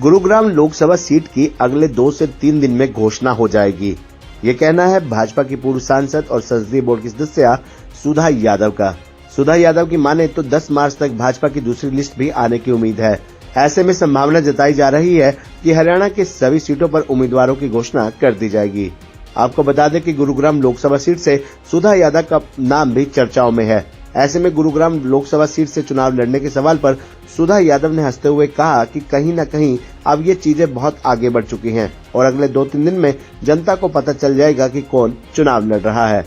Gurugram Lok Sabha seat की अगले 2 से 3 दिन में घोषणा हो जाएगी। ये कहना है भाजपा की पूर्व सांसद और संसदीय बोर्ड की सदस्य सुधा यादव का। सुधा यादव की माने तो 10 मार्च तक भाजपा की दूसरी लिस्ट भी आने की उम्मीद है। ऐसे में संभावना जताई जा रही है कि हरियाणा के सभी सीटों पर उम्मीदवारों की घोषणा कर दी जाएगी। आपको बता दें कि गुरुग्राम लोकसभा सीट से सुधा यादव का नाम भी चर्चाओं में है। ऐसे में गुरुग्राम लोकसभा सीट से चुनाव लड़ने के सवाल पर सुधा यादव ने हंसते हुए कहा कि कहीं न कहीं अब ये चीजें बहुत आगे बढ़ चुकी हैं और अगले 2-3 दिन में जनता को पता चल जाएगा कि कौन चुनाव लड़ रहा है।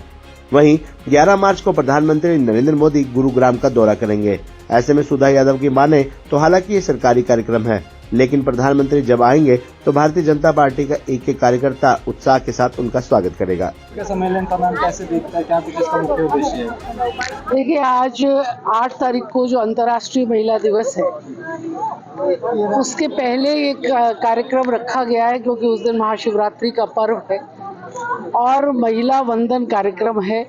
वहीं 11 मार्च को प्रधानमंत्री नरेंद्र मोदी गुरुग्राम का दौरा करेंगे। ऐसे में सुधा यादव की माने तो हालांकि ये सरकारी कार्यक्रम है, लेकिन प्रधानमंत्री जब आएंगे तो भारतीय जनता पार्टी का एक कार्यकर्ता उत्साह के साथ उनका स्वागत करेगा। सम्मेलन का नाम कैसे देखता है, क्या इसका मुख्य उद्देश्य है? देखिए, आज 8 तारीख को जो अंतर्राष्ट्रीय महिला दिवस है, उसके पहले एक कार्यक्रम रखा गया है क्योंकि उस दिन महाशिवरात्रि का पर्व है और महिला वंदन कार्यक्रम है।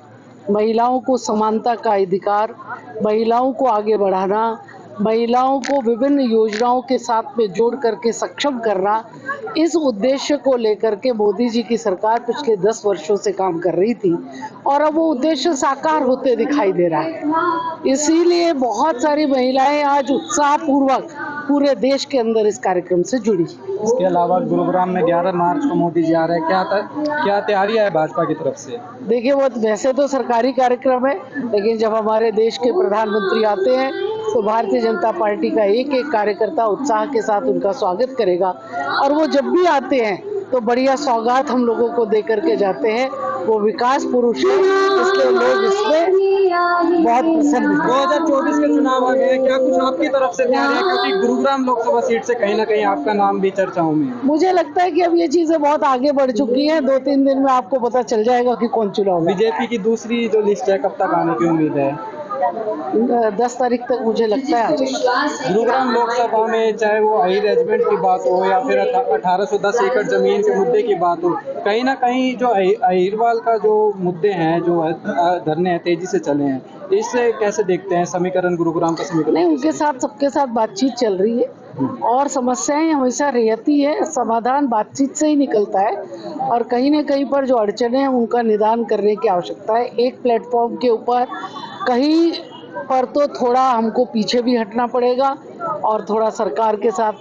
महिलाओं को समानता का अधिकार, महिलाओं को आगे बढ़ाना, महिलाओं को विभिन्न योजनाओं के साथ में जोड़ करके सक्षम करना, इस उद्देश्य को लेकर के मोदी जी की सरकार पिछले 10 वर्षों से काम कर रही थी और अब वो उद्देश्य साकार होते दिखाई दे रहा है। इसीलिए बहुत सारी महिलाएं आज उत्साहपूर्वक पूरे देश के अंदर इस कार्यक्रम से जुड़ी। इसके अलावा गुरुग्राम में 11 मार्च को मोदी जी आ रहे हैं, क्या तैयारी है भाजपा की तरफ से? देखिए, वो वैसे तो सरकारी कार्यक्रम है, लेकिन जब हमारे देश के प्रधानमंत्री आते हैं तो भारतीय जनता पार्टी का एक कार्यकर्ता उत्साह के साथ उनका स्वागत करेगा और वो जब भी आते हैं तो बढ़िया सौगात हम लोगों को दे करके जाते हैं। वो विकास पुरुष है, इसलिए लोग इसमें बहुत प्रसन्न हैं। 2024 के चुनाव आ गए, क्या कुछ आपकी तरफ से तैयारी है? क्योंकि गुरुग्राम लोकसभा सीट से कहीं ना कहीं आपका नाम भी चर्चाओं में है। मुझे लगता है कि अब ये चीजें बहुत आगे बढ़ चुकी हैं। 2-3 दिन में आपको पता चल जाएगा कि कौन चुनाव में। बीजेपी की दूसरी जो लिस्ट है, कब तक आने की उम्मीद है? 10 तारीख तक मुझे लगता है आ जाएगी। गुरुग्राम लोकसभा में चाहे वो अही रेजिमेंट की बात हो या फिर 1810 एकड़ जमीन के मुद्दे की बात हो, कहीं ना कहीं जो अहिरवाल का जो मुद्दे हैं, जो धरने हैं, तेजी से चले हैं, इससे कैसे देखते हैं समीकरण, गुरुग्राम का समीकरण? नहीं, उनके साथ सबके साथ बातचीत चल रही है और समस्याएं हमेशा रहती है, समाधान बातचीत से ही निकलता है और कहीं न कहीं पर जो अड़चने हैं उनका निदान करने की आवश्यकता है। एक प्लेटफॉर्म के ऊपर कहीं पर तो थोड़ा हमको पीछे भी हटना पड़ेगा और थोड़ा सरकार के साथ